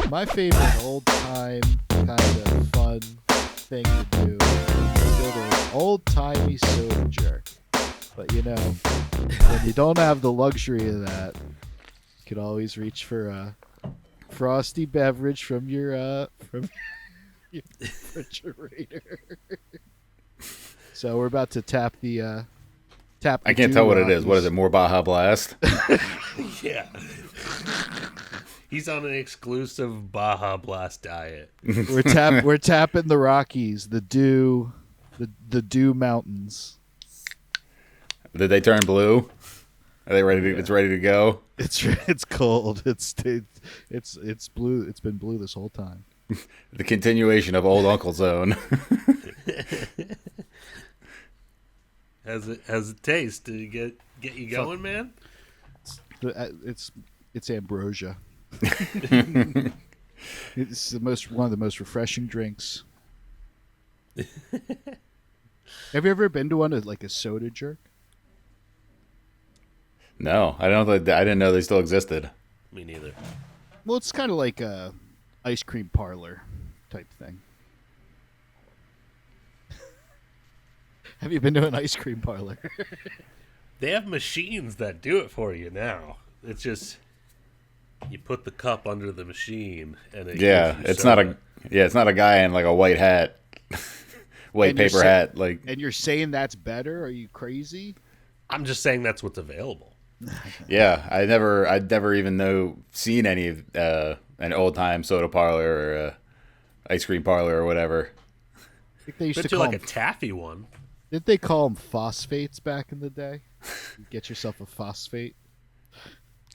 My favorite old time kind of fun thing to do is go to an old timey soda jerk. But you know, when you don't have the luxury of that, you can always reach for a frosty beverage from your refrigerator. So we're about to tap the tap. I can't tell what it is. What is it? More Baja Blast? Yeah. He's on an exclusive Baja Blast diet. We're tapping the Rockies, the Dew Mountains. Did they turn blue? Are they ready? It's ready to go. It's cold. It's blue. It's been blue this whole time. The continuation of Old Uncle Zone. How's it taste? Did it get you going, man? It's ambrosia. It's one of the most refreshing drinks. Have you ever been to one like a soda jerk? No, I didn't know they still existed. Me neither. Well, it's kind of like a ice cream parlor type thing. Have you been to an ice cream parlor? They have machines that do it for you now. It's just you put the cup under the machine, and it's not a guy in like a white hat, white paper hat. Like, and you're saying that's better? Are you crazy? I'm just saying that's what's available. Yeah, I'd never even seen any of an old time soda parlor or ice cream parlor or whatever. I think they used to call call like a taffy one. Didn't they call them phosphates back in the day? You get yourself a phosphate.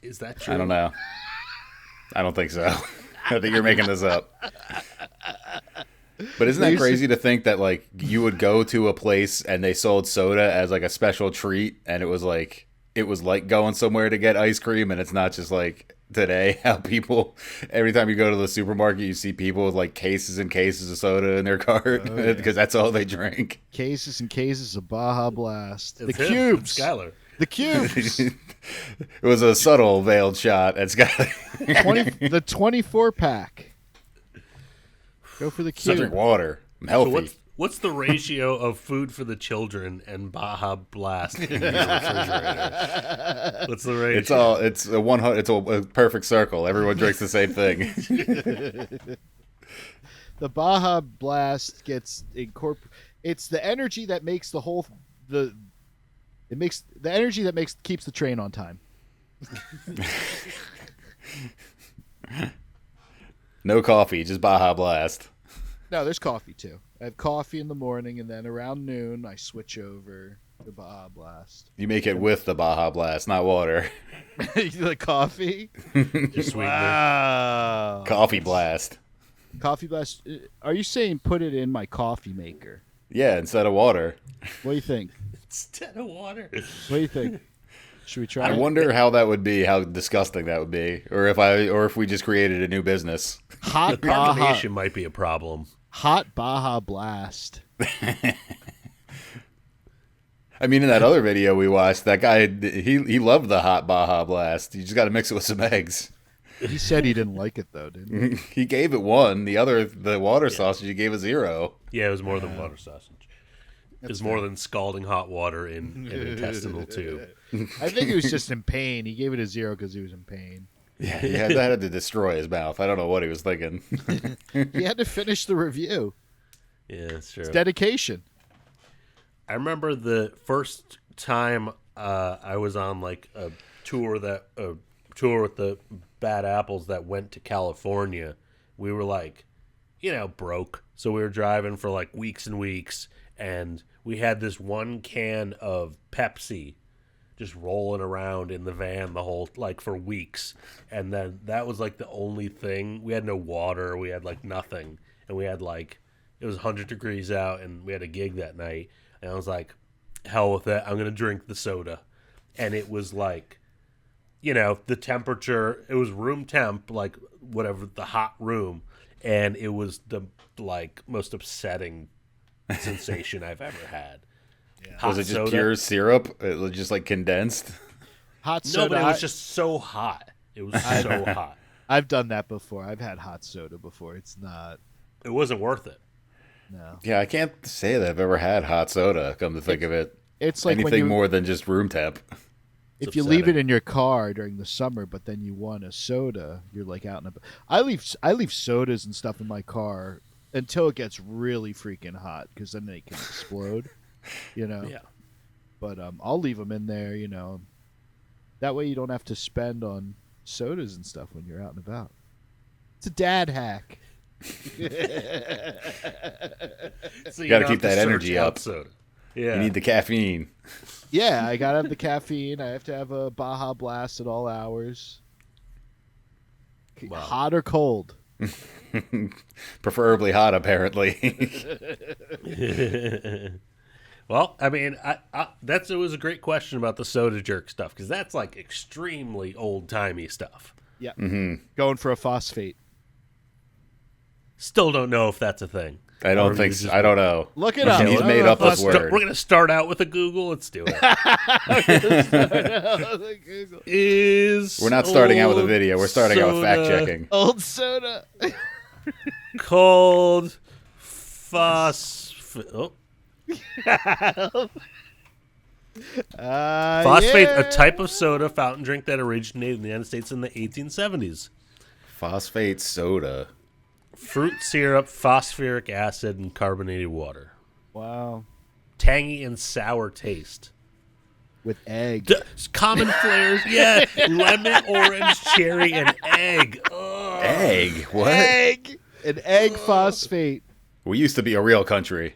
Is that true? I don't know. I don't think so. I think you're making this up. But isn't that crazy to think that like you would go to a place and they sold soda as like a special treat, and it was like going somewhere to get ice cream, and it's not just like today how people every time you go to the supermarket you see people with like cases and cases of soda in their cart because that's all they drink. Cases and cases of Baja Blast. It's the cubes. Schuyler. The cubes. It was a subtle veiled shot at Schuyler. The 24-pack. Go for the cube. I drink water. I'm healthy. So what's the ratio of food for the children and Baja Blast in your refrigerator? What's the ratio? It's a perfect circle. Everyone drinks the same thing. The Baja Blast gets it's the energy that makes keeps the train on time. No coffee, just Baja Blast. No, there's coffee too. I have coffee in the morning, and then around noon I switch over to Baja Blast. You make it with the Baja Blast, not water. The coffee? Just Wow. Coffee Blast. Coffee Blast. Are you saying put it in my coffee maker? Yeah, instead of water. What do you think? Instead of water. What do you think? Should we try I wonder how that would be, how disgusting that would be, or if we just created a new business. Hot The Baja. carbonation might be a problem. Hot Baja Blast. I mean, in that other video we watched, that guy, he loved the hot Baja Blast. You just got to mix it with some eggs. He said he didn't like it, though, didn't he? He gave it 1. The water sausage, he gave a 0. Yeah, it was more than water sausage. It was more than scalding hot water in an intestinal tube. I think he was just in pain. He gave it a 0 because he was in pain. Yeah, he had to destroy his mouth. I don't know what he was thinking. He had to finish the review. Yeah, that's true. It's dedication. I remember the first time I was on like a tour with the Bad Apples that went to California. We were like, broke. So we were driving for like weeks and weeks, and we had this one can of Pepsi just rolling around in the van for weeks. And then that was like the only thing. We had no water, we had like nothing. And we had it was 100 degrees out, and we had a gig that night. And I was like, hell with it, I'm going to drink the soda. And it was like, the temperature, it was room temp, like whatever, the hot room. And it was the most upsetting sensation I've ever had. Yeah. Was it just pure syrup? It was just like condensed? Hot soda. No, but it was just so hot. It was so hot. I've done that before. I've had hot soda before. It's not. It wasn't worth it. No. Yeah, I can't say that I've ever had hot soda, come to think of it. It's like anything more than just room temp. If you leave it in your car during the summer, but then you want a soda, you're like out and about. I leave sodas and stuff in my car until it gets really freaking hot, because then they can explode. Yeah. But I'll leave them in there. That way you don't have to spend on sodas and stuff when you're out and about. It's a dad hack. So you got to keep that energy up. Soda. Yeah. You need the caffeine. Yeah, I gotta have the caffeine. I have to have a Baja Blast at all hours. Wow. Hot or cold? Preferably hot, apparently. Well, I mean, it was a great question about the soda jerk stuff, because that's like extremely old timey stuff. Yeah, Going for a phosphate. Still don't know if that's a thing. I don't think so. I don't know. Look it up. He's made up this word. We're gonna start out with a Google. Let's do it. We're not starting out with a video. We're starting out with fact checking. Old soda. Cold phosphate. Oh. Phosphate, a type of soda fountain drink that originated in the United States in the 1870s. Phosphate soda. Fruit syrup, phosphoric acid, and carbonated water. Wow. Tangy and sour taste. With egg. Common flavors, yeah. Lemon, orange, cherry, and egg. Ugh. Egg? What? Egg. An egg phosphate. We used to be a real country.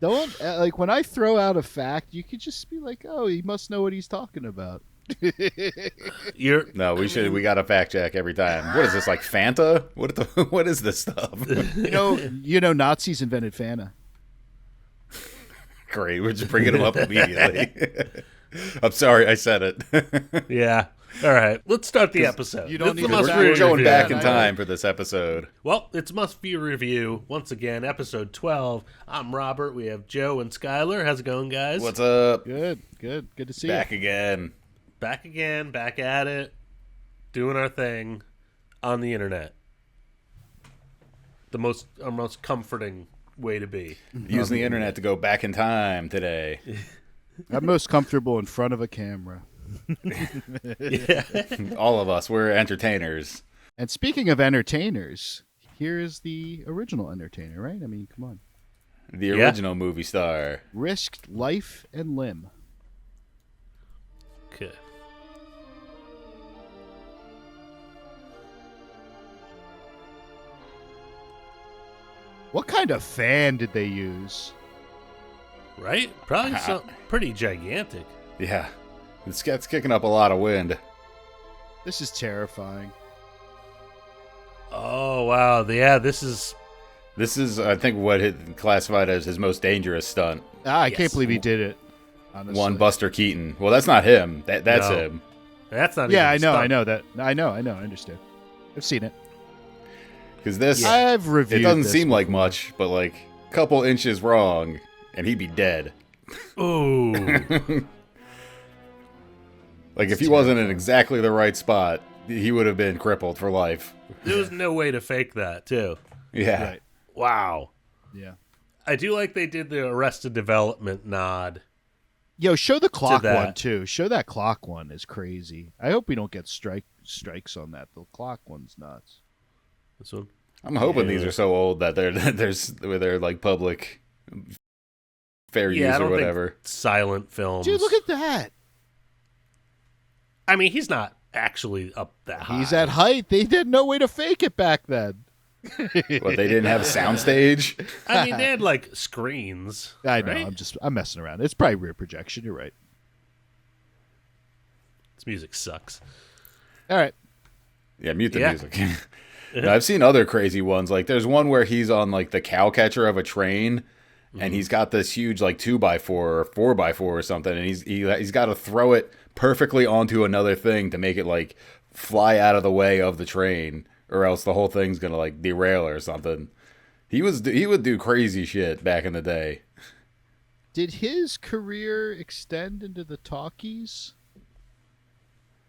Don't like when I throw out a fact, you could just be like, "Oh, he must know what he's talking about." No, we got to fact check every time. What is this, like Fanta? What is this stuff? You know, Nazis invented Fanta. Great, we're just bringing them up immediately. I'm sorry, I said it. Yeah. All right, let's start the episode. You don't need We're going back in time for this episode. Well, it's Must View Review. Once again, episode 12. I'm Robert. We have Joe and Schuyler. How's it going, guys? What's up? Good to see you. Back again. Back at it, doing our thing on the internet. Our most comforting way to be. Using the internet to go back in time today. I'm most comfortable in front of a camera. Yeah. All of us, we're entertainers. And speaking of entertainers, here is the original entertainer, right? I mean, come on. The original movie star. Risked life and limb. Okay. What kind of fan did they use? Right? Probably something pretty gigantic. Yeah. It's kicking up a lot of wind. This is terrifying. Oh, wow. Yeah, this is, I think, what it classified as his most dangerous stunt. I can't believe he did it. Honestly. One Buster Keaton. Well, that's not him. That's No. him. That's not Yeah, even I know that. I understand. I've seen it. Because this, I've reviewed it doesn't this seem like before. much, but like a couple inches wrong, and he'd be dead. Ooh. Like if he wasn't in exactly the right spot, he would have been crippled for life. There was no way to fake that, too. Yeah. Right. Wow. Yeah. I do like they did the Arrested Development nod. Yo, show the clock that. one too. Show that clock one is crazy. I hope we don't get strikes on that. The clock one's nuts. This one. I'm hoping these are so old that they're like public fair use I or don't whatever. think silent films. Dude, look at that. I mean, he's not actually up that high. He's at height. They had no way to fake it back then. But they didn't have a soundstage. I mean, they had like screens. I know. Right? I'm messing around. It's probably rear projection. You're right. This music sucks. All right. Yeah, mute the music. No, I've seen other crazy ones. Like there's one where he's on like the cow catcher of a train, and he's got this huge like 2x4 or 4x4 or something, and he's got to throw it perfectly onto another thing to make it like fly out of the way of the train, or else the whole thing's gonna like derail or something. He would do crazy shit back in the day. Did his career extend into the talkies?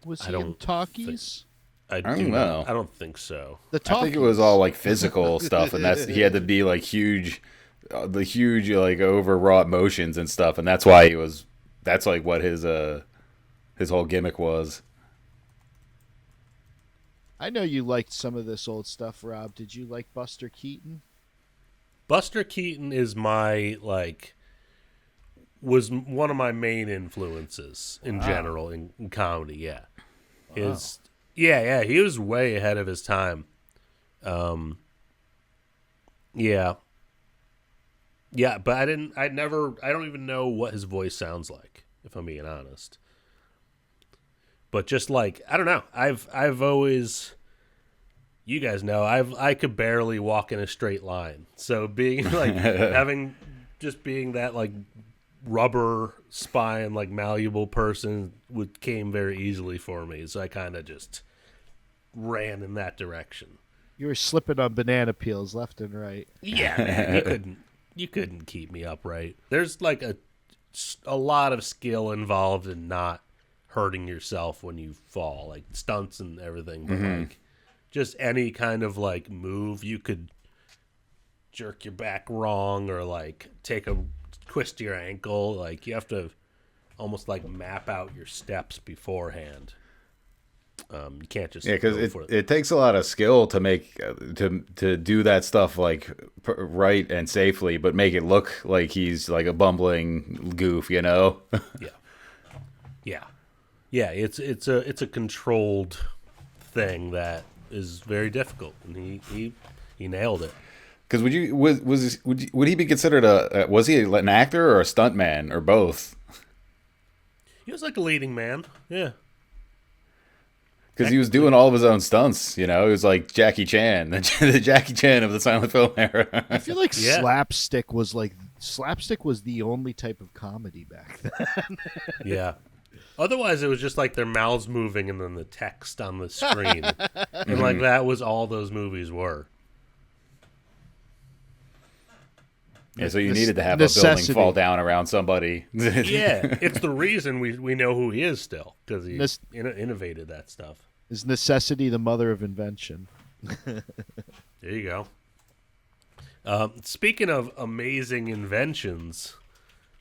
Was he in talkies? I don't know. I don't think so. The I think it was all like physical stuff, and he had to be like huge, the huge like overwrought motions and stuff, and that's why that's like what his whole gimmick was. I know you liked some of this old stuff, Rob. Did you like Buster Keaton? Buster Keaton is was one of my main influences in general in comedy. Yeah, Wow. he was way ahead of his time. Yeah, but I don't even know what his voice sounds like, if I'm being honest. But just like, I don't know, I've always, you guys know, I could barely walk in a straight line. So being like being that like rubber spine, like malleable person came very easily for me. So I kind of just ran in that direction. You were slipping on banana peels left and right. Yeah, man, you couldn't keep me upright. There's like a lot of skill involved in not hurting yourself when you fall, like stunts and everything. But like just any kind of like move, you could jerk your back wrong or like twist your ankle. Like you have to almost like map out your steps beforehand. You can't just because it takes a lot of skill to make to do that stuff like right and safely, but make it look like he's like a bumbling goof, you know? Yeah. It's a controlled thing that is very difficult, and he nailed it. Because would he be considered was he an actor or a stuntman or both? He was like a leading man. Yeah. Because he was doing all of his own stunts, you know. He was like Jackie Chan, the Jackie Chan of the silent film era. I feel like slapstick was the only type of comedy back then. Yeah. Otherwise, it was just like their mouths moving and then the text on the screen, and like that was all those movies were. Yeah, so you needed to have a building fall down around somebody. Yeah, it's the reason we know who he is still, because he innovated that stuff. Is necessity the mother of invention? There you go. Speaking of amazing inventions,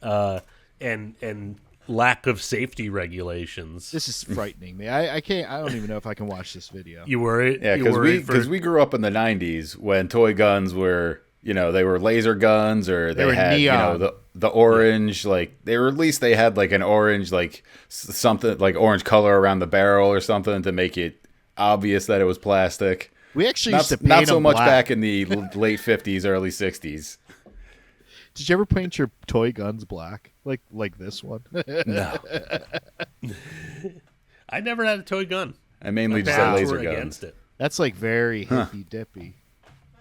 and lack of safety regulations, This is frightening me. I can't. I don't even know if I can watch this video. you worried? Yeah, because we grew up in the '90s when toy guns were, you know, they were laser guns, or they were had neon. you know the orange, like they had like an orange, like something like orange color around the barrel or something to make it obvious that it was plastic. We actually used to paint not so them much black. back in the late '50s, early '60s. Did you ever paint your toy guns black, like this one? No, I never had a toy gun. I mainly My just had parents laser were guns. against it. That's like very hippy dippy.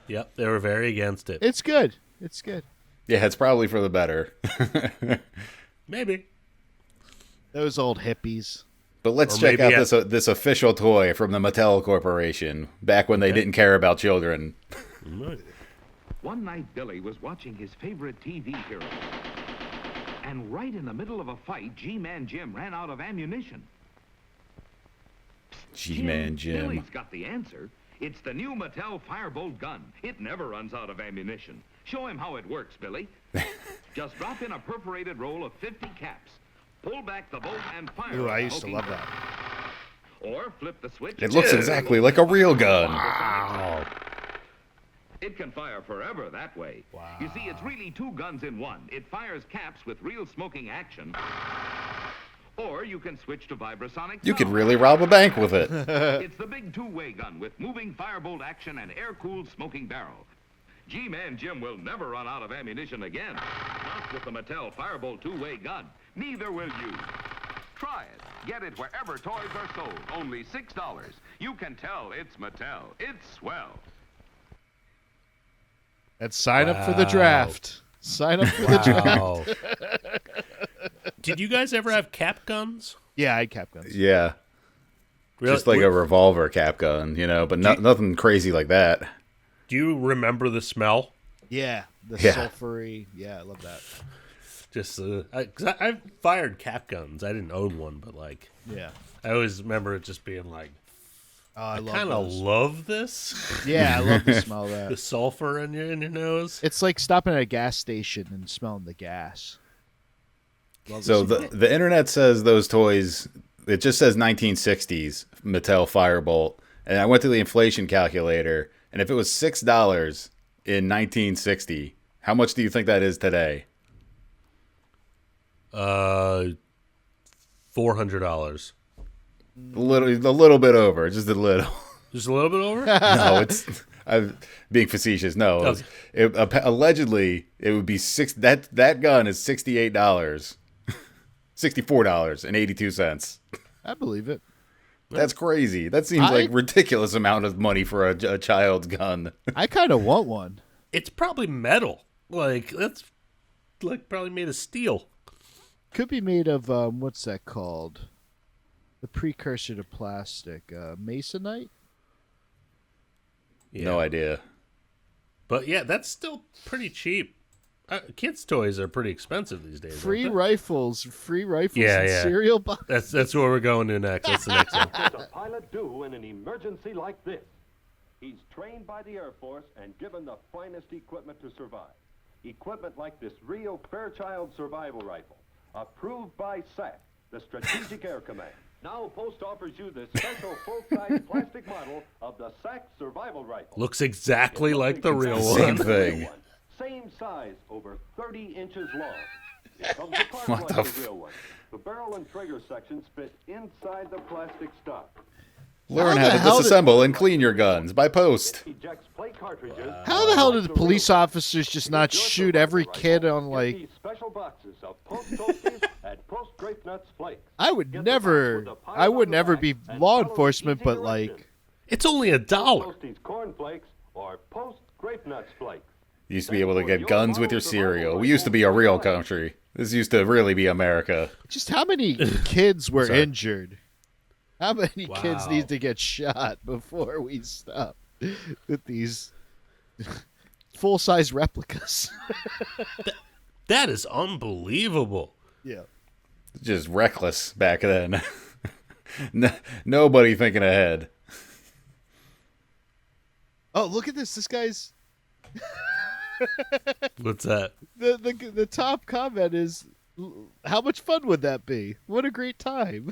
Yep, they were very against it. It's good. It's good. Yeah, it's probably for the better. Maybe. Those old hippies. But let's Or check maybe out this official toy from the Mattel Corporation, back when they didn't care about children. One night, Billy was watching his favorite TV hero. And right in the middle of a fight, G-Man Jim ran out of ammunition. G-Man Jim. Billy's got the answer. It's the new Mattel Firebolt gun. It never runs out of ammunition. Show him how it works, Billy. Just drop in a perforated roll of 50 caps. Pull back the bolt and fire. Ooh, I a used to smoking love gun. that. Or flip the switch. It looks exactly like a real gun. Wow. It can fire forever that way. Wow. You see, it's really two guns in one. It fires caps with real smoking action. Or you can switch to vibrasonic. You could sound. really rob a bank with it. It's the big two-way gun with moving firebolt action and air-cooled smoking barrel. G-Man Jim will never run out of ammunition again. Not with the Mattel Firebolt two-way gun. Neither will you. Try it. Get it wherever toys are sold. Only $6. You can tell it's Mattel. It's swell. And sign up for the draft. Sign up for the draft. Wow. Did you guys ever have cap guns? Yeah, I had cap guns. Yeah. Really? Just like a revolver cap gun, you know, but nothing crazy like that. Do you remember the smell? Yeah, the Yeah. sulfury. Yeah, I love that. Just, I fired cap guns. I didn't own one, but like, Yeah. I always remember it just being like, Oh, I love kind of those. love this. Yeah, I love to smell The that. sulfur in your nose. It's like stopping at a gas station and smelling the gas. Love So the smell. the internet says those toys. It just says 1960s Mattel Firebolt, and I went to the inflation calculator, and if it was $6 in 1960, how much do you think that is today? $400. A little bit over, just a little. Just a little bit over. No, I'm being facetious. No, allegedly it would be that gun is $68, $64.82. I believe it. That's crazy. That seems like ridiculous amount of money for a child's gun. I kind of want one. It's probably metal. Like that's like probably made of steel. Could be made of what's that called? The precursor to plastic, masonite. Yeah. No idea. But yeah, that's still pretty cheap. Kids' toys are pretty expensive these days. Free aren't they? rifles, Yeah, and yeah. cereal box. That's where we're going to next. That's the next one. What does a pilot do in an emergency like this? He's trained by the Air Force and given the finest equipment to survive. Equipment like this Rio Fairchild survival rifle, approved by SAC, the Strategic Air Command. Now Post offers you this special full-size plastic model of the SAC survival rifle. Looks exactly like the real Same one. thing. Same size, over 30 inches long. It comes apart What like the the real one. The barrel and trigger sections fit inside the plastic stock. Learn How how the to hell did- disassemble and clean your guns by Post. Ejects play cartridges. How the hell did like the real police one. officers just not If you're shoot survival every rifle, kid on get like? these special boxes of Post Toasties and Post Grape Nuts Flakes. I would Get the box with never. the pile I would on the never back be and law follow enforcement, easy but directions. like, It's only $1. Toasties Corn Flakes or Post Grape Nuts Flakes. You used to be able to get guns with your cereal. We used to be a real country. This used to really be America. just how many kids were Sorry. injured? How many kids Wow. need to get shot before we stop with these full-size replicas? That is unbelievable. Yeah. Just reckless back then. Nobody thinking ahead. Oh, look at this! This guy's What's that? the top comment is, "How much fun would that be? What a great time!"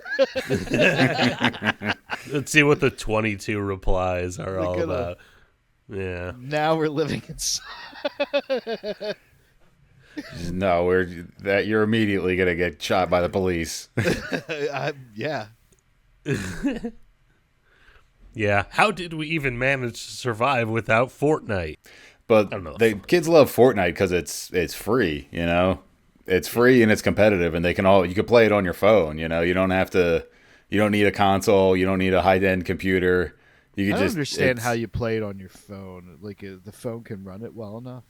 Let's see what the 22 replies are Look all at 'em. about. Yeah. Now we're living in. No, you're immediately gonna get shot by the police. Yeah. Yeah. How did we even manage to survive without Fortnite? But don't know. the kids love Fortnite because it's free. You know, it's free and it's competitive, and you can play it on your phone. You know, you don't need a console, you don't need a high-end computer. You can I don't just understand how you play it on your phone. Like the phone can run it well enough.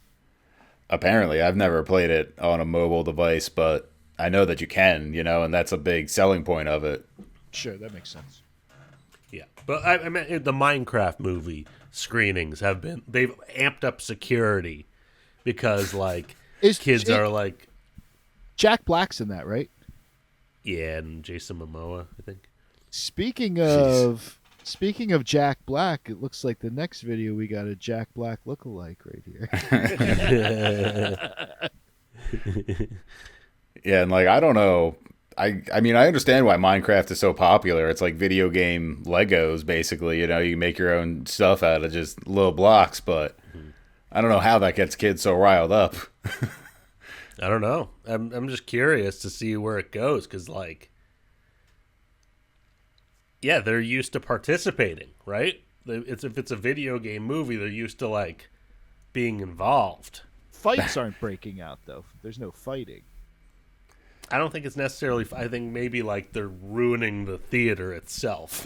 Apparently, I've never played it on a mobile device, but I know that you can. You know, and that's a big selling point of it. Sure, that makes sense. Yeah. But I mean, the Minecraft movie screenings they've amped up security because like kids are like, Jack Black's in that, right? yeah, and Jason Momoa, I think. Speaking of Jack Black, it looks like the next video we got a Jack Black lookalike right here. Yeah, and like I don't know. I mean I understand why Minecraft is so popular. It's like video game Legos basically, you know, you make your own stuff out of just little blocks, but I don't know how that gets kids so riled up. I don't know. I'm just curious to see where it goes because, like, yeah, they're used to participating, right? If it's a video game movie, they're used to like being involved. Fights aren't breaking out though. There's no fighting. I don't think it's necessarily. I think maybe like they're ruining the theater itself.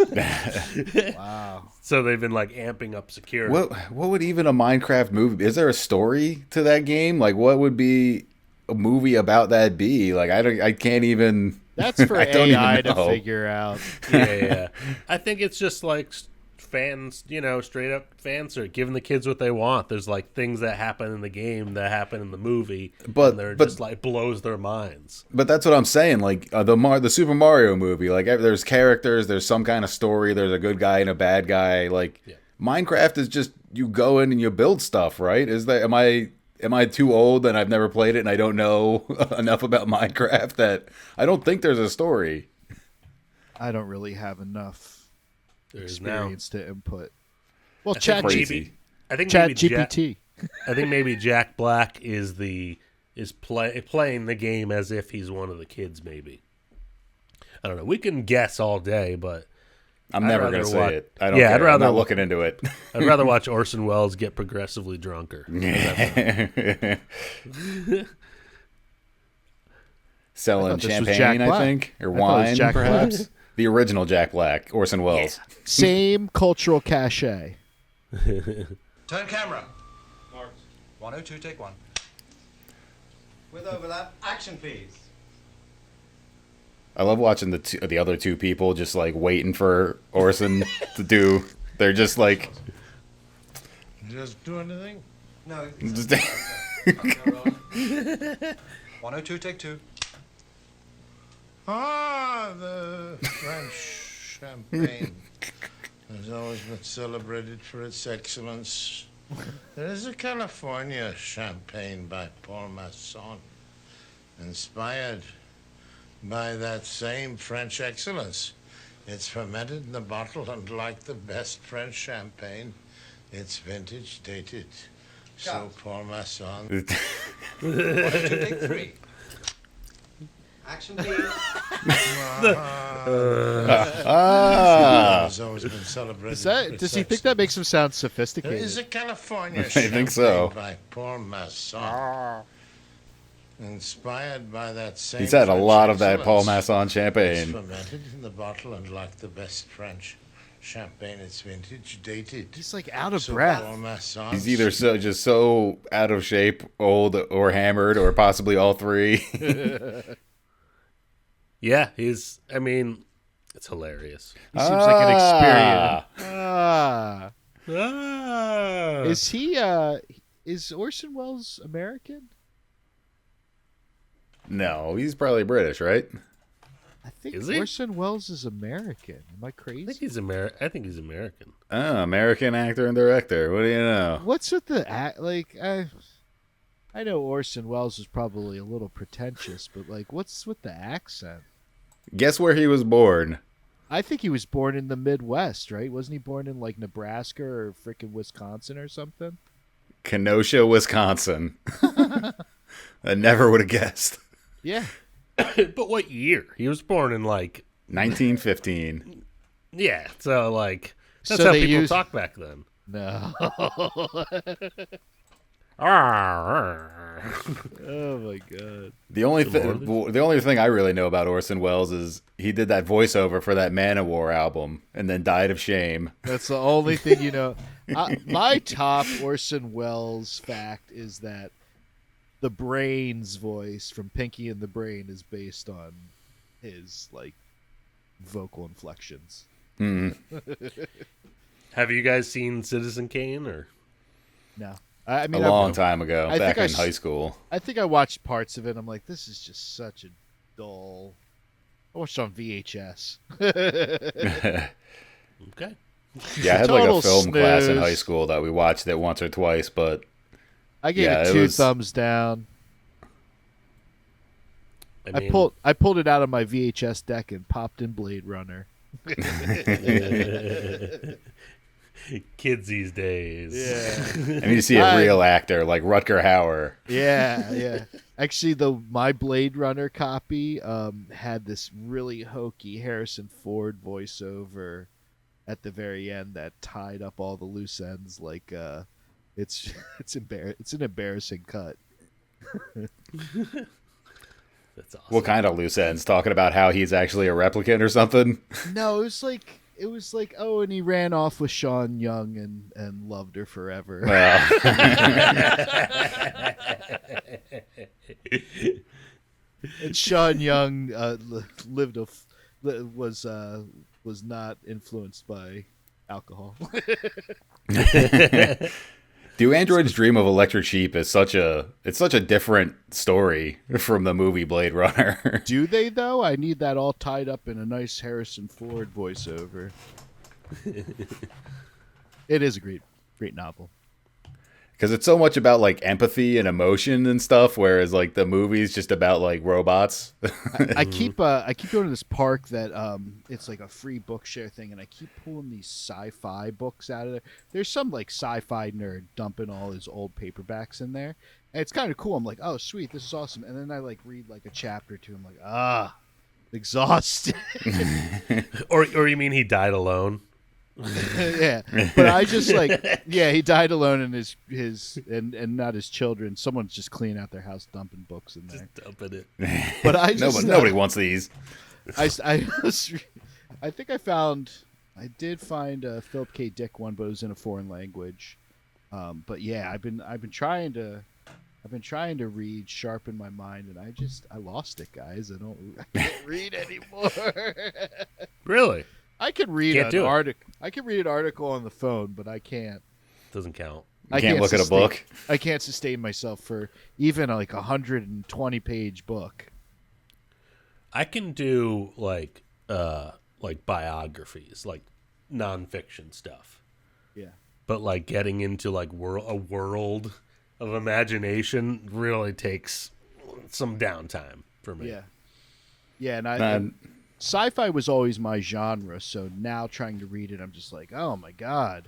Wow. So they've been like amping up security. What would even a Minecraft movie? Is there a story to that game? Like, what would be a movie about that be? Like, I can't even. That's for I don't AI even to know. figure out. Yeah. I think it's just like fans, straight up fans are giving the kids what they want. There's like things that happen in the game that happen in the movie, and they're just like blows their minds. But that's what I'm saying. Like the Super Mario movie, like there's characters, there's some kind of story, there's a good guy and a bad guy. Like Minecraft is just you go in and you build stuff, right? Am I too old and I've never played it and I don't know enough about Minecraft that I don't think there's a story? I don't really have enough experience to input. Well, I Chat think GPT. I think maybe Jack Black is playing the game as if he's one of the kids. Maybe, I don't know. We can guess all day, but I'm never going to say it. I don't care. I'm not looking into it. I'd rather watch Orson Welles get progressively drunker. Selling champagne, I think, or wine, perhaps. The original Jack Black, Orson Welles. Yeah. Same cultural cachet. Turn camera. Marked. 102, take 1. With overlap, action please. I love watching the other two people just like waiting for Orson to do. They're just like. Just do anything? No. 102, take 2. Ah, the French champagne has always been celebrated for its excellence. There is a California champagne by Paul Masson, inspired by that same French excellence. It's fermented in the bottle, and like the best French champagne, it's vintage dated. So Paul Masson. 102, take 3. Action please. Has always been celebrated. Does he think that makes him sound There sophisticated? is a California I think so. by Paul Masson, inspired by that same. He's had a French lot of that Paul excellence. Masson It's champagne. fermented in the bottle, and like the best French champagne, it's vintage dated. He's like out of So breath. Paul Masson. He's either so out of shape, old, or hammered, or possibly all three. Yeah, it's hilarious. He seems like an Ah. experience. Is Orson Welles American? No, he's probably British, right? I think Is he? Orson Welles is American. Am I I crazy? think he's American. Oh, American actor and director. What do you know? What's with the act? Like, I know Orson Welles is probably a little pretentious, but like, what's with the accent? Guess where he was born? I think he was born in the Midwest, right? Wasn't he born in like Nebraska or frickin' Wisconsin or something? Kenosha, Wisconsin. I never would have guessed. Yeah. But what year? He was born in 1915. Yeah, so that's So how they people use- talk back then. No. Oh my god. The only thing I really know about Orson Welles is he did that voiceover for that Manowar album and then died of shame. That's the only thing you know. My top Orson Welles fact is that the Brain's voice from Pinky and the Brain is based on his vocal inflections. Have you guys seen Citizen Kane or? No. I mean, A long time ago, I back think in I high school. I think I watched parts of it. I'm like, this is just such a dull. I watched it on VHS. Okay. Yeah, I had Total a film class in snooze. high school that we watched it once or twice, but I gave Yeah, it it 2 was- thumbs down. I mean, I pulled it out of my VHS deck and popped in Blade Runner. kids these days. Yeah. I need to see a real actor like Rutger Hauer. Yeah. Actually, my Blade Runner copy had this really hokey Harrison Ford voiceover at the very end that tied up all the loose ends. It's an embarrassing cut. That's awesome. What kind of loose ends? Talking about how he's actually a replicant or something? No, it was like, oh, and he ran off with Sean Young and loved her forever. Well, And Sean Young was not influenced by Alcohol. Do Androids Dream of Electric Sheep is such a different story from the movie Blade Runner. Do they though? I need that all tied up in a nice Harrison Ford voiceover. It is a great novel. Because it's so much about like empathy and emotion and stuff, whereas like the movie's just about like robots. I keep going to this park that it's like a free bookshare thing, and I keep pulling these sci-fi books out of there. There's some like sci-fi nerd dumping all his old paperbacks in there, and it's kind of cool. I'm like, oh sweet, this is awesome. And then I like read like a chapter or two. I'm like, exhausted. Or you mean he died alone? Yeah, but I just like, yeah, he died alone, and his and not his children. Someone's just cleaning out their house, dumping books in there. Just dumping it. But I just nobody wants these. I think I did find a Philip K. Dick one, but it was in a foreign language. But yeah, I've been trying to read, sharpen my mind, and I lost it, guys. I can't read anymore. Really? I could read an article. I can read an article on the phone, but I can't. Doesn't count. You can't look at a book. I can't sustain myself for even like 120-page book. I can do like biographies, like nonfiction stuff. Yeah. But like getting into like a world of imagination really takes some downtime for me. Yeah. Yeah, and sci-fi was always my genre, so now trying to read it, I'm just like, oh my god.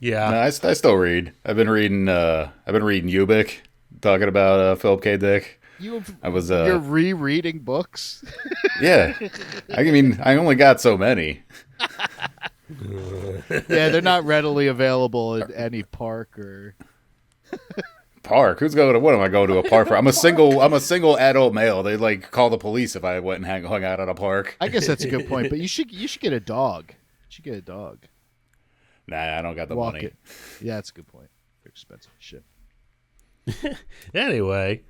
Yeah, no, I still read. I've been reading Ubik, talking about Philip K. Dick. You're rereading books? Yeah, I mean, I only got so many. Yeah, they're not readily available at any park or. Park? Who's going to? What am I going to a park for? I'm a single adult male. They like call the police if I went and hung out at a park. I guess that's a good point, but you should get a dog. You should get a dog. Nah, I don't got the money. Yeah, that's a good point. They're expensive shit. Anyway,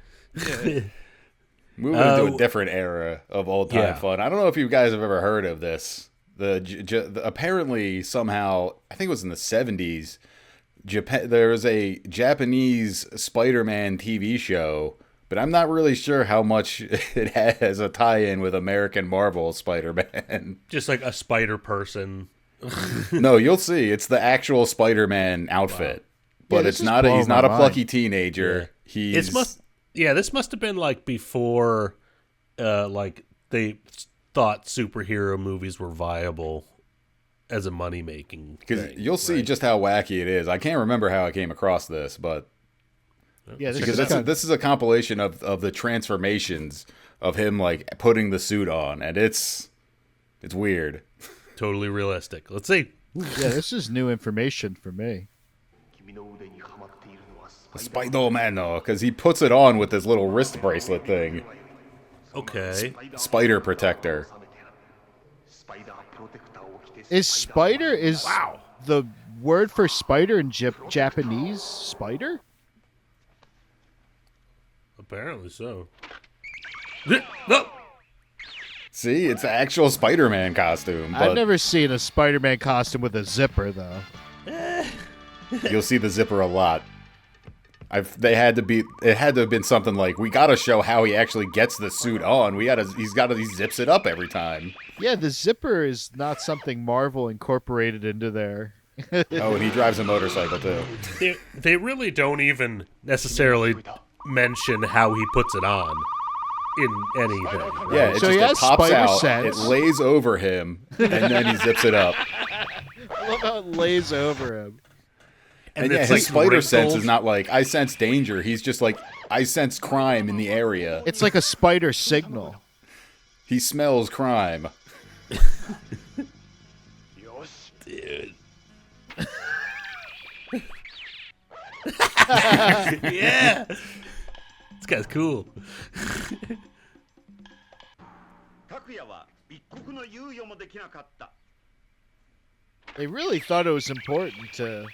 moving into a different era of old time fun. I don't know if you guys have ever heard of this. Apparently somehow, I think it was in the 70s. There was a Japanese Spider-Man TV show, but I'm not really sure how much it has a tie-in with American Marvel Spider-Man. Just like a spider person. No, you'll see. It's the actual Spider-Man outfit, but Yeah, it's not. He's not a plucky mind. teenager. Yeah. This must have been like before, like they thought superhero movies were viable as a money-making because thing, you'll see just how wacky it is. I can't remember how I came across this, but Yeah, this is a compilation of the transformations of him like putting the suit on, and it's weird. Totally realistic. Let's see. yeah, this is new information for me. Spider-Man, because he puts it on with this little wrist bracelet thing. Okay. Spider protector. Is spider the word for spider in Japanese spider? Apparently so. No. See, it's an actual Spider-Man costume. But I've never seen a Spider-Man costume with a zipper though. you'll see the zipper a lot. It had to have been something like, we gotta show how he actually gets the suit on. He zips it up every time. Yeah, the zipper is not something Marvel incorporated into their. Oh, and he drives a motorcycle too. They really don't even necessarily mention how he puts it on in anything. Right? Yeah, So he has pops spider out, sense. it lays over him, and then he zips it up. I love how it lays over him. And yeah, it's his like spider sense wrinkled. is not like, I sense danger. He's just like, I sense crime in the area. It's like a spider signal. He smells crime. Dude. Yeah. This guy's cool. They really thought it was important to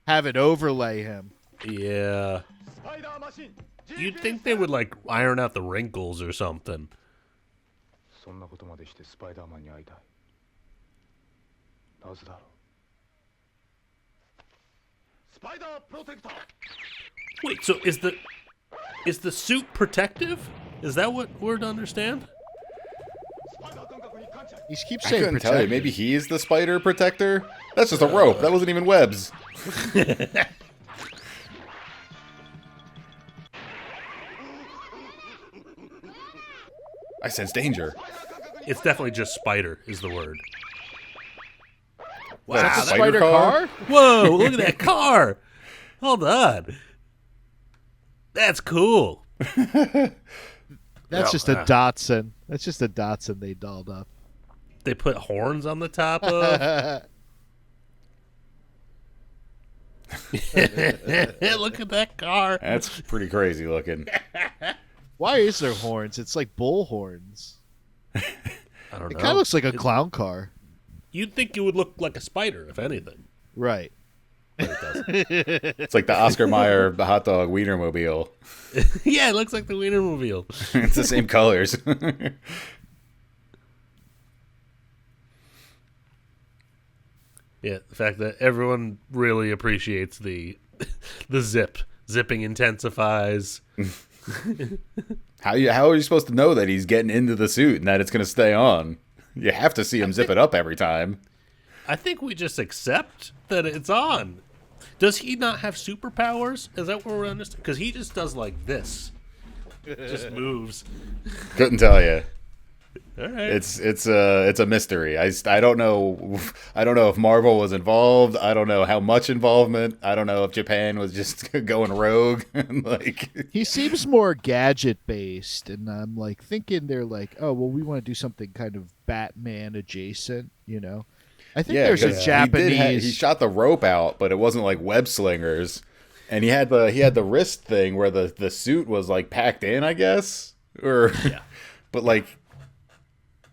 have it overlay him. Yeah. You'd think they would like iron out the wrinkles or something. Wait, so is the suit protective? Is that what we're to understand? He keeps I saying couldn't tell you. protected. Maybe he is the spider protector? That's just a rope. That wasn't even webs. I sense danger. It's definitely just spider is the word. Wow, That's a spider car? Whoa, look at that car. Hold on. That's cool. That's just a Datsun. That's just a Datsun they dolled up. They put horns on the top of. Look at that car. That's pretty crazy looking. Why is there horns? It's like bull horns. I don't It know. kind of looks like a clown car. You'd think it would look like a spider, if anything. Right. But it doesn't. It's like the Oscar Mayer hot dog Wienermobile. Yeah, it looks like the Wienermobile. It's the same colors. Yeah, the fact that everyone really appreciates the zipping intensifies. How are you supposed to know that he's getting into the suit and that it's going to stay on? You have to see him zip it up every time. I think we just accept that it's on. Does he not have superpowers? Is that what we're understanding? Because he just does like this, just moves. Couldn't tell you. All right. It's a mystery. I don't know if Marvel was involved. I don't know how much involvement. I don't know if Japan was just going rogue. Like He seems more gadget based, and I'm like thinking they're like, oh well, we want to do something kind of Batman adjacent, you know. I think there's a 'cause Japanese. He shot the rope out, but it wasn't like web slingers. And he had the wrist thing where the suit was like packed in, I guess, or Yeah. but like.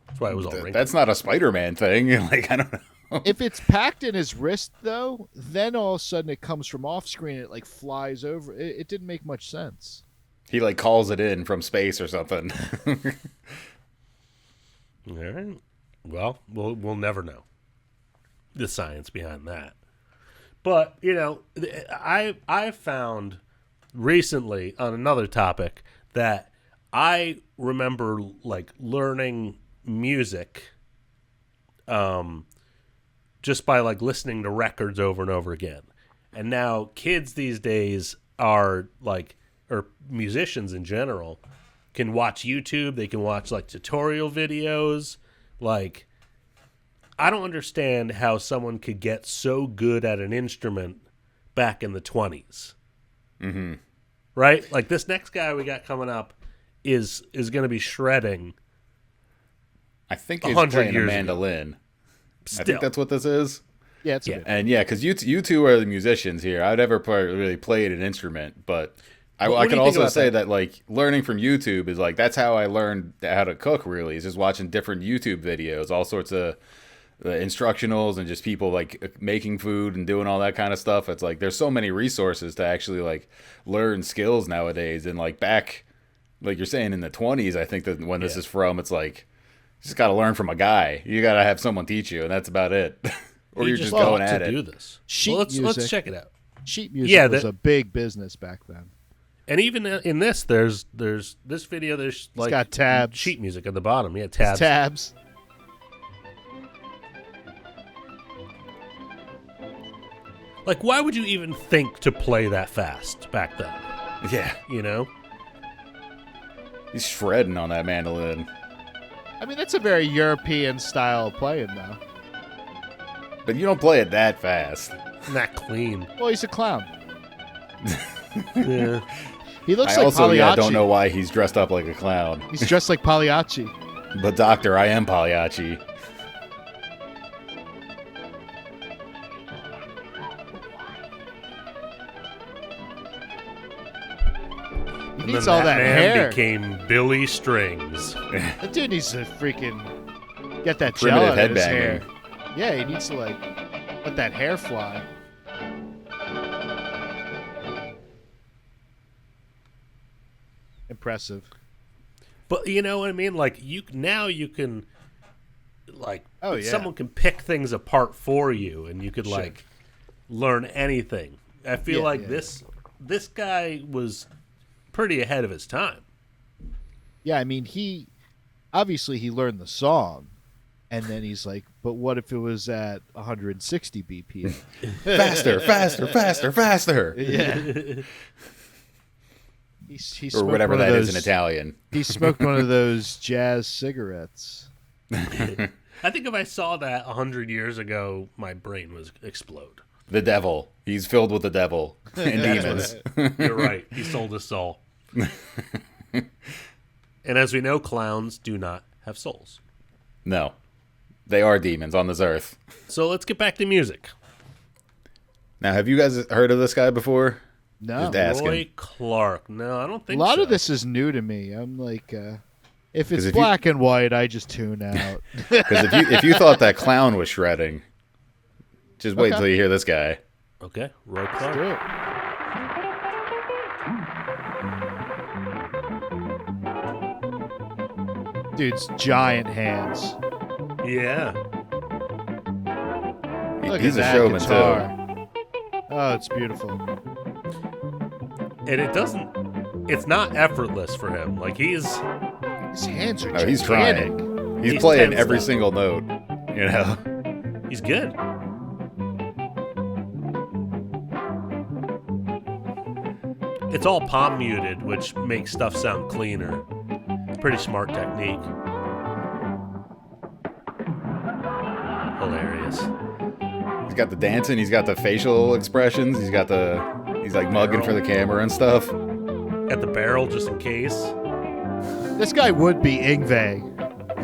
That's why it was all wrinkled. That's not a Spider-Man thing. Like, I don't know. If it's packed in his wrist, though, then all of a sudden it comes from off screen. It like flies over. It didn't make much sense. He like calls it in from space or something. All right. Well, we'll never know the science behind that. But, you know, I found recently on another topic that I remember like learning music just by like listening to records over and over again. And now kids these days are like, or musicians in general, can watch YouTube. They can watch like tutorial videos. Like, I don't understand how someone could get so good at an instrument back in the 20s. Mm-hmm. Right? Like this next guy we got coming up is going to be shredding. I think he's 100 playing a years mandolin. Still. I think that's what this is. Yeah, it's Yeah. a bit. And yeah, because you two are the musicians here. I've never really played an instrument, but I What do can you think also about say that? that like learning from YouTube is like that's how I learned how to cook. Really, is just watching different YouTube videos, all sorts of instructionals, and just people like making food and doing all that kind of stuff. It's like there's so many resources to actually like learn skills nowadays, and like back, like you're saying in the 20s, I think that when this is from, it's like you just got to learn from a guy. You got to have someone teach you, and that's about it. Or He you're just ought going to at do it. this. Sheet Well, let's music. check it out. Sheet music Yeah, was that- a big business back then. And even in this, there's this video. There's like got tabs. sheet music at the bottom. Yeah, It's tabs. tabs. Like, why would you even think to play that fast back then? Yeah, You know? he's shredding on that mandolin. I mean, that's a very European style of playing, though. But you don't play it that fast. Not clean. Well, he's a clown. Yeah. He looks I like also Pagliacci. don't know why he's dressed up like a clown. He's dressed like Pagliacci. But doctor, I am Pagliacci. He And needs then all that man hair. became Billy Strings. That dude needs to freaking get that gel Primitive out of his headbanging. hair. Yeah, he needs to like let that hair fly. Impressive. But you know what I mean? Like you can like Oh, yeah. someone can pick things apart for you, and you could like learn anything. I feel like this guy was pretty ahead of his time. Yeah, I mean, he learned the song, and then he's like, but what if it was at 160 BPM? Faster, faster, faster, faster. Yeah. He Or whatever that is in Italian. He smoked one of those jazz cigarettes. I think if I saw that 100 years ago, my brain would explode. The devil. He's filled with the devil and demons. You're right. He sold his soul. And as we know, clowns do not have souls. No. They are demons on this earth. So let's get back to music. Now, have you guys heard of this guy before? No. Just asking. Roy Clark. No, I don't think A lot so. of this is new to me. I'm like, if it's if black and white, I just tune out. Because if you thought that clown was shredding, just wait till you hear this guy. Okay, Roy Let's Clark. do it. Dude's giant hands. Yeah. Look He's at a that showman, guitar. Oh, it's beautiful. And it's not effortless for him. Like His hands are No, he's gigantic. trying. He's He's playing tensed every up. single note, you know? He's good. It's all palm muted, which makes stuff sound cleaner. Pretty smart technique. Hilarious. He's got the dancing, he's got the facial expressions, he's like mugging for the camera and stuff. Got the barrel just in case. This guy would be Ingve.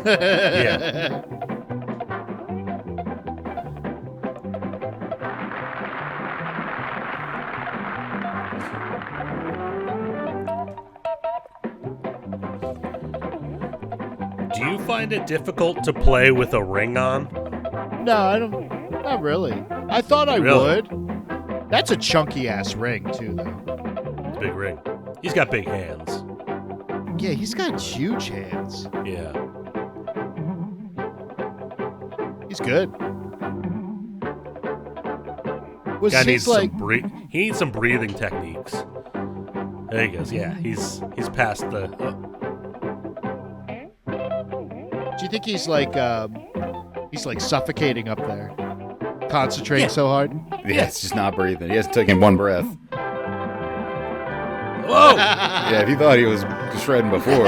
Yeah. Do you find it difficult to play with a ring on? No, I don't. Not really. I thought I Really? would. That's a chunky ass ring too, though. It's a big ring. He's got big hands. Yeah, he's got huge hands. Yeah. He's good. Was Guy his needs like? he needs some breathing techniques. There he goes. Yeah, he's past the. Do you think he's like suffocating up there, concentrating so hard? Yeah, it's just not breathing. He hasn't taken one breath. Whoa! Yeah, if you thought he was shredding before.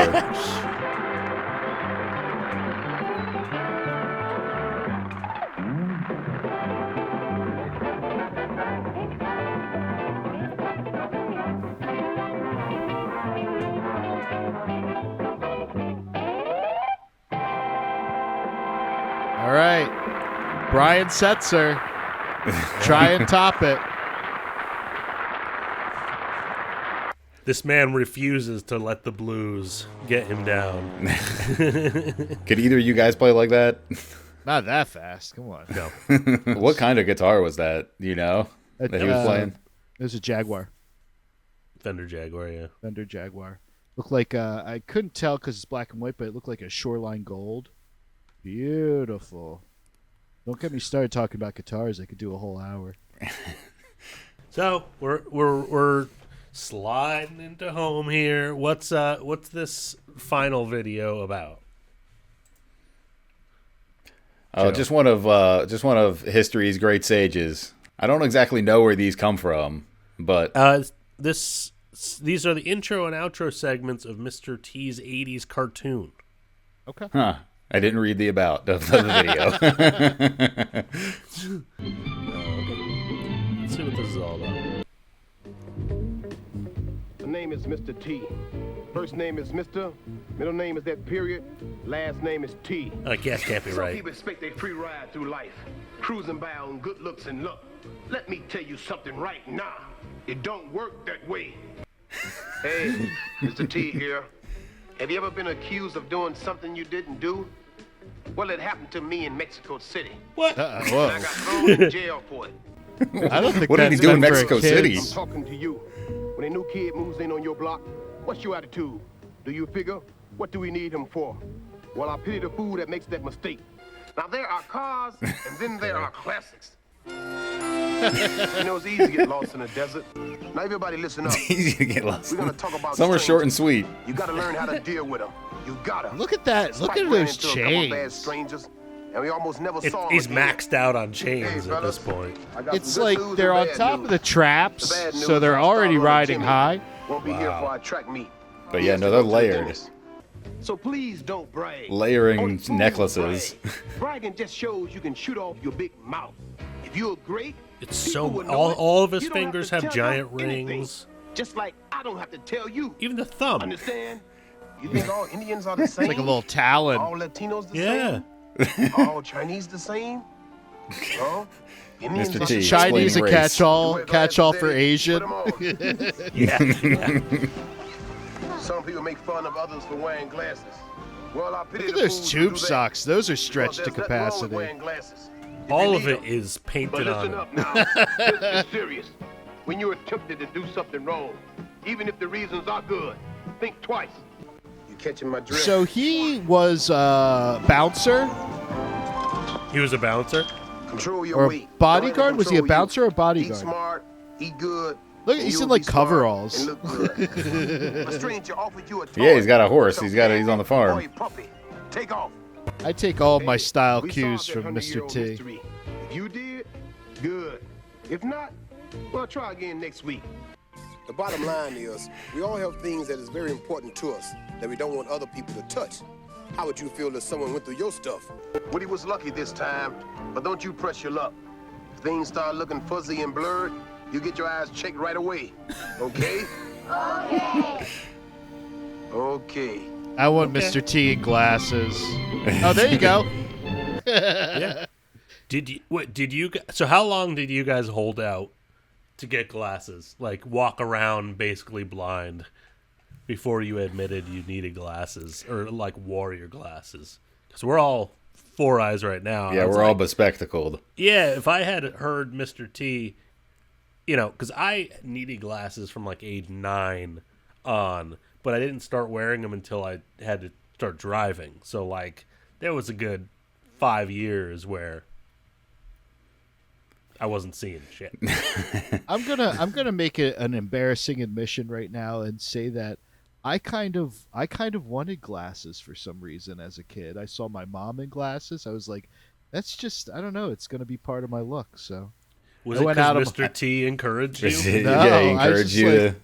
All right, Brian Setzer, try and top it. This man refuses to let the blues get him down. Could either of you guys play like that? Not that fast. Come on. No. What kind of guitar was that, you know, that he was playing? It was a Jaguar, Fender Jaguar, yeah. Fender Jaguar. Looked like I couldn't tell because it's black and white, but it looked like a Shoreline Gold. Beautiful. Don't get me started talking about guitars. I could do a whole hour. So we're sliding into home here. What's this final video about? Oh, just one of history's great sages. I don't exactly know where these come from, but These are the intro and outro segments of Mr. T's 80s cartoon. Okay. I didn't read the about of the video. Let's see what this is all about. My name is Mr. T. First name is Mr. Middle name is that period. Last name is T. I guess can't be Some right. people expect a free ride through life, cruising by on good looks and luck. Let me tell you something right now. It don't work that way. Hey, Mr. T here. Have you ever been accused of doing something you didn't do? Well, it happened to me in Mexico City. What? And Whoa. I got thrown in jail for it. I don't think What did he that's do in meant for Mexico kids. City? I'm talking to you. When a new kid moves in on your block, what's your attitude? Do you figure, what do we need him for? Well, I pity the fool that makes that mistake. Now, there are cars, and then there are classics. You know, it's easy to get lost in the desert. Now, everybody listen up. It's easy to get lost. We're going to talk about Some are short and strangers. sweet. You got to learn how to deal with them. You got to. Look at that. Look at those chains. Strangers, and we almost never saw them He's again. maxed out on chains Hey, at fellas, this point. I got It's some good like news they're and on bad top news. of the traps, The bad news so they're is our already star riding Timey high. Won't be here for our track meet. But He yeah, has no, to they're go to the layered. dentist. So please don't brag. Layering Only fools necklaces. brag. Bragging just shows you can shoot off your big mouth. If you're great, It's people so would know all it. of his You don't fingers to have tell giant them anything. rings. Just like I don't have to tell you. Even the thumb. Understand? You think all Indians are the same? It's like a little talon. All Latinos the Yeah. same? All Chinese the same? Huh? Indians Mr. are T. the Chinese a explain race. catch-all for Asian. Put 'em on. Yeah. Some people make fun of others for wearing glasses. Well, I pity Look at the those fools who tube do that, socks. Those are because stretched to there's nothing wrong with capacity. wearing glasses. If All you of need it 'em. is But painted on listen him. up now. This is serious. When you're tempted to do something wrong, even if the reasons are good, think twice. You catching my drift? So he was a bouncer He was a bouncer. Control your or weight. bodyguard? Don't let it Was he a control you. bouncer or Eat bodyguard? smart, eat good. Look, and he's you'll in like be smart coveralls. and look good. A stranger offered you a toy. Yeah, he's got a horse. So He's on the farm. boy, puppy, take off. I take all of my style We cues solved that from Mr. 100-year-old T. mystery. If you did, good. If not, well, try again next week. The bottom line is, we all have things that is very important to us that we don't want other people to touch. How would you feel if someone went through your stuff? Woody was lucky this time, but don't you press your luck. If things start looking fuzzy and blurred, you get your eyes checked right away. Okay? Okay. I want Mr. T in glasses. Oh, there you go. Yeah. So how long did you guys hold out to get glasses? Like walk around basically blind before you admitted you needed glasses or like wore your glasses? Because we're all four eyes right now. Yeah, we're all bespectacled. Yeah, if I had heard Mr. T, because I needed glasses from like age 9 on, but I didn't start wearing them until I had to start driving. So like there was a good 5 years where I wasn't seeing shit. I'm gonna make an embarrassing admission right now and say that I kind of wanted glasses for some reason as a kid. I saw my mom in glasses. I was like, that's just, I don't know, it's gonna be part of my look. So Was I it went out because of Mr. T encouraged you? No, Yeah, he I was encouraged just you like- to.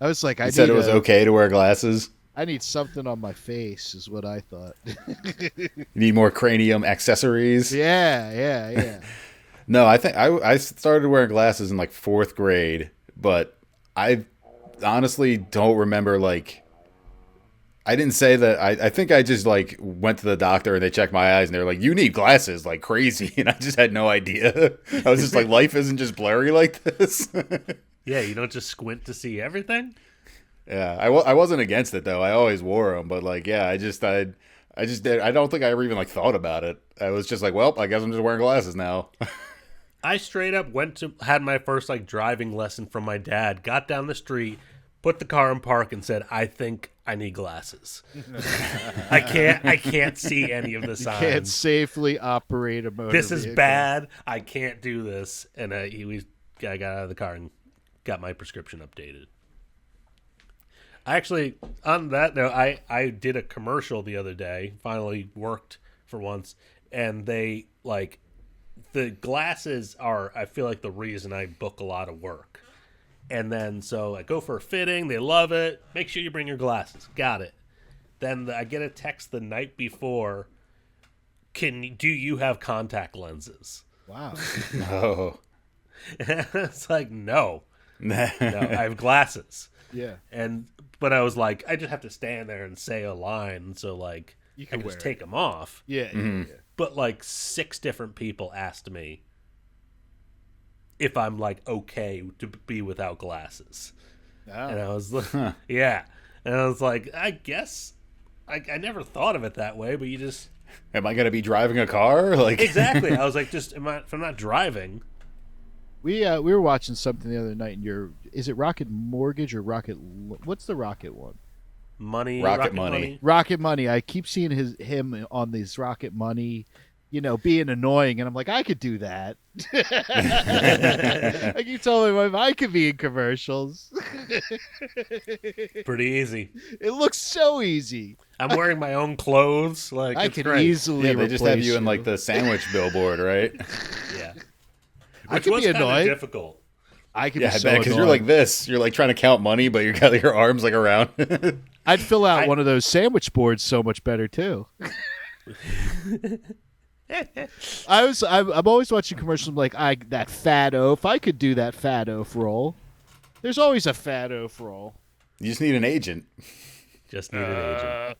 I was like, He said it was okay to wear glasses. I need something on my face, is what I thought. You need more cranium accessories. yeah. No, I think I started wearing glasses in like 4th grade, but I honestly don't remember like. I didn't say that. I think I just like went to the doctor and they checked my eyes and they were like, "You need glasses like crazy," and I just had no idea. I was just like, "Life isn't just blurry like this." Yeah, you don't just squint to see everything. Yeah, I wasn't against it though. I always wore them, but like, yeah, I just did. I don't think I ever even like thought about it. I was just like, well, I guess I'm just wearing glasses now. I straight up had my first like driving lesson from my dad, got down the street, put the car in park and said, I think I need glasses. I can't see any of the signs. Can't safely operate a motor This is vehicle. bad. I can't do this. And I got out of the car and got my prescription updated. Actually, on that note, I did a commercial the other day, finally worked for once, and they, like, the glasses are, I feel like, the reason I book a lot of work. And then, so I go for a fitting, they love it, make sure you bring your glasses, got it. Then I get a text the night before, do you have contact lenses? Wow. Oh, It's like, no, I have glasses. Yeah. But I was like, I just have to stand there and say a line, so like You I can can just wear take them off. Yeah. But like 6 different people asked me if I'm like okay to be without glasses, and I was like, yeah, and I was like, I guess I never thought of it that way, but you just am I gonna be driving a car? Like exactly. I was like, just if I'm not driving. We were watching something the other night, and is it Rocket Mortgage or what's the Rocket one? Money, Rocket Money. Rocket Money. I keep seeing him on these Rocket Money being annoying, and I'm like, I could do that. I keep telling my wife I could be in commercials. Pretty easy. It looks so easy. I'm wearing my own clothes. Like I it's could great. easily. Yeah, they just have replace you in like the sandwich billboard, right? Yeah. I Which could was be kind of annoyed. difficult. I could Yeah, be I so bet because you're annoying. like this. You're like trying to count money, but you got your arms like around. I'd fill out one of those sandwich boards so much better too. I'm always watching commercials. I'm like, that fat oaf. I could do that fat oaf role. There's always a fat oaf role. You just need an agent. Just need an agent.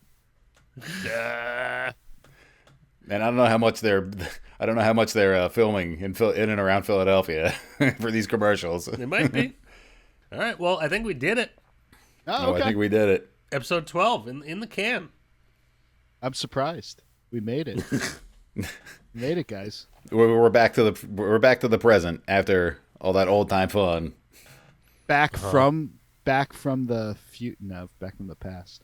And I don't know how much they're filming in and around Philadelphia for these commercials. It might be. All right. Well, I think we did it. Oh, okay. I think we did it. Episode 12 in the can. I'm surprised. We made it. Made it, guys. We're back to the present after all that old time fun. Back from the back from the past.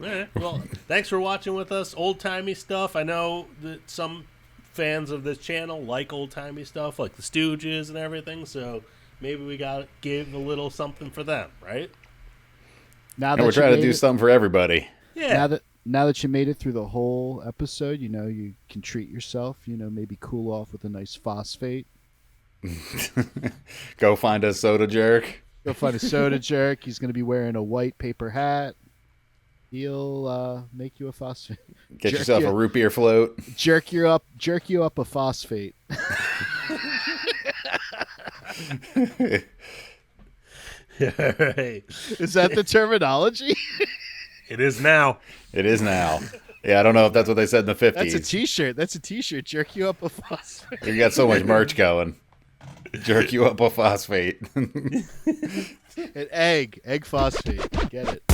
All right. Well, thanks for watching with us. Old-timey stuff. I know that some fans of this channel like old-timey stuff, like the Stooges and everything, so maybe we got to give a little something for them, right? Now And we're trying to do something for everybody. Yeah. Now that you made it through the whole episode, you can treat yourself, maybe cool off with a nice phosphate. Go find a soda jerk. Go find a soda jerk. He's going to be wearing a white paper hat. He'll make you a phosphate. Get yourself a root beer float. Jerk you up a phosphate. All right. Is that the terminology? It is now. It is now. Yeah, I don't know if that's what they said in the 50s. That's a t-shirt. Jerk you up a phosphate. You got so much merch going. Jerk you up a phosphate. An egg phosphate. Get it.